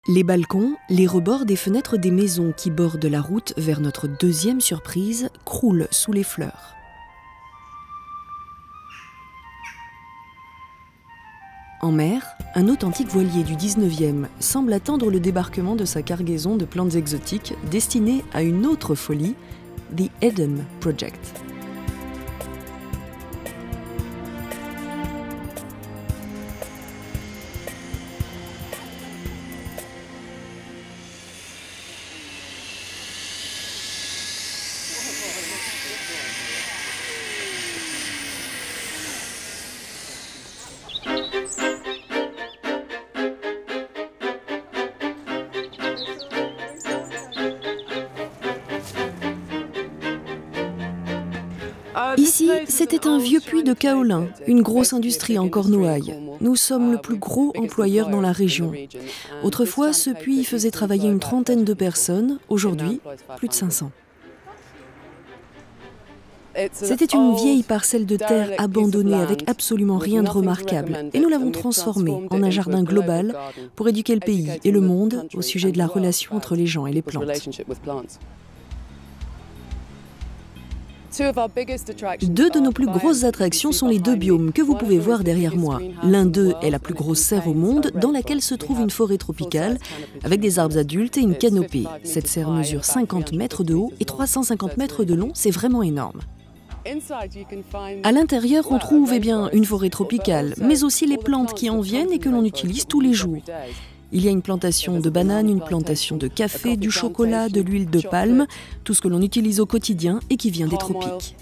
Les balcons, les rebords des fenêtres des maisons qui bordent la route vers notre deuxième surprise croulent sous les fleurs. En mer, un authentique voilier du 19e semble attendre le débarquement de sa cargaison de plantes exotiques destinée à une autre folie, The Eden Project. Ici, c'était un vieux puits de kaolin, une grosse industrie en Cornouailles. Nous sommes le plus gros employeur dans la région. Autrefois, ce puits faisait travailler une trentaine de personnes, aujourd'hui, plus de 500. C'était une vieille parcelle de terre abandonnée avec absolument rien de remarquable. Et nous l'avons transformée en un jardin global pour éduquer le pays et le monde au sujet de la relation entre les gens et les plantes. Deux de nos plus grosses attractions sont les deux biomes que vous pouvez voir derrière moi. L'un d'eux est la plus grosse serre au monde, dans laquelle se trouve une forêt tropicale, avec des arbres adultes et une canopée. Cette serre mesure 50 mètres de haut et 350 mètres de long, c'est vraiment énorme. À l'intérieur, on trouve une forêt tropicale, mais aussi les plantes qui en viennent et que l'on utilise tous les jours. Il y a une plantation de bananes, une plantation de café, du chocolat, de l'huile de palme, tout ce que l'on utilise au quotidien et qui vient des tropiques.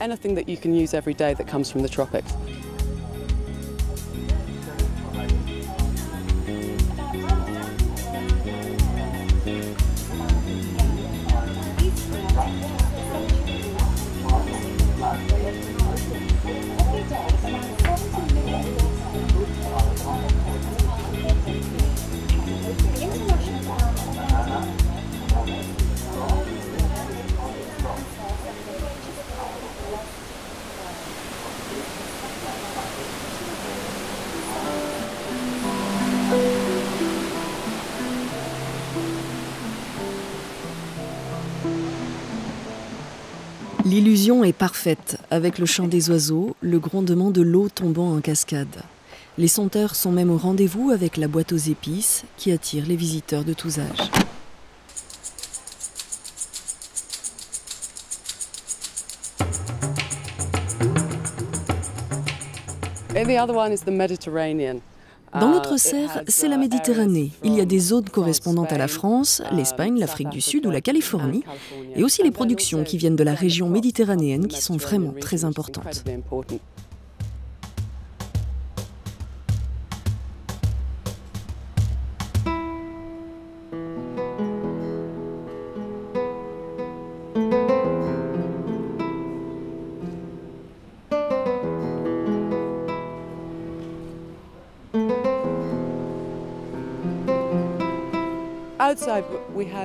L'illusion est parfaite, avec le chant des oiseaux, le grondement de l'eau tombant en cascade. Les senteurs sont même au rendez-vous avec la boîte aux épices qui attire les visiteurs de tous âges. Dans l'autre serre, c'est la Méditerranée. Il y a des zones correspondantes à la France, l'Espagne, l'Afrique du Sud ou la Californie, et aussi les productions qui viennent de la région méditerranéenne qui sont vraiment très importantes.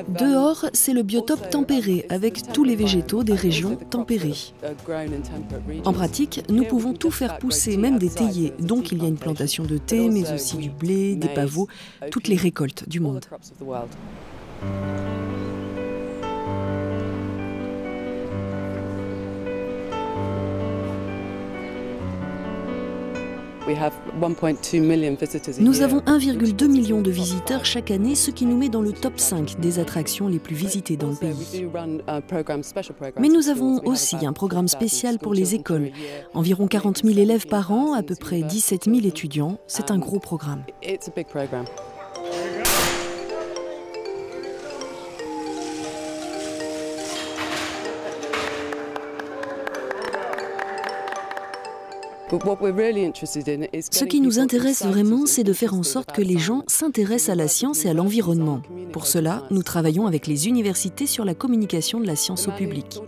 Dehors, c'est le biotope tempéré, avec tous les végétaux des régions tempérées. En pratique, nous pouvons tout faire pousser, même des théiers. Donc il y a une plantation de thé, mais aussi du blé, des pavots, toutes les récoltes du monde. Nous avons 1,2 million de visiteurs chaque année, ce qui nous met dans le top 5 des attractions les plus visitées dans le pays. Mais nous avons aussi un programme spécial pour les écoles. Environ 40 000 élèves par an, à peu près 17 000 étudiants. C'est un gros programme. Ce qui nous intéresse vraiment, c'est de faire en sorte que les gens s'intéressent à la science et à l'environnement. Pour cela, nous travaillons avec les universités sur la communication de la science au public.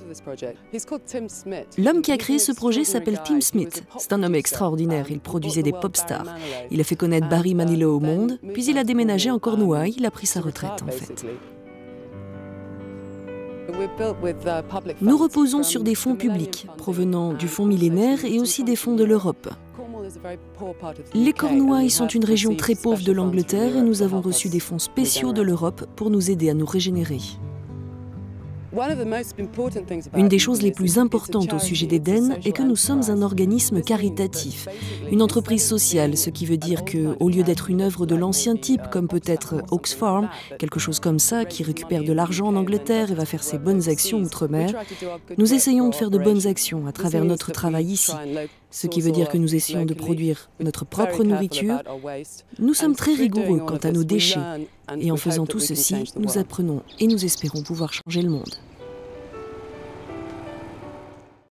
L'homme qui a créé ce projet s'appelle Tim Smith. C'est un homme extraordinaire, il produisait des pop stars. Il a fait connaître Barry Manilow au monde, puis il a déménagé en Cornouailles, il a pris sa retraite en fait. Nous reposons sur des fonds publics, provenant du Fonds millénaire et aussi des fonds de l'Europe. Les Cornouailles sont une région très pauvre de l'Angleterre et nous avons reçu des fonds spéciaux de l'Europe pour nous aider à nous régénérer. Une des choses les plus importantes au sujet d'Eden est que nous sommes un organisme caritatif, une entreprise sociale, ce qui veut dire qu'au lieu d'être une œuvre de l'ancien type, comme peut-être Oxfam, quelque chose comme ça, qui récupère de l'argent en Angleterre et va faire ses bonnes actions outre-mer, nous essayons de faire de bonnes actions à travers notre travail ici, ce qui veut dire que nous essayons de produire notre propre nourriture. Nous sommes très rigoureux quant à nos déchets et en faisant tout ceci, nous apprenons et nous espérons pouvoir changer le monde.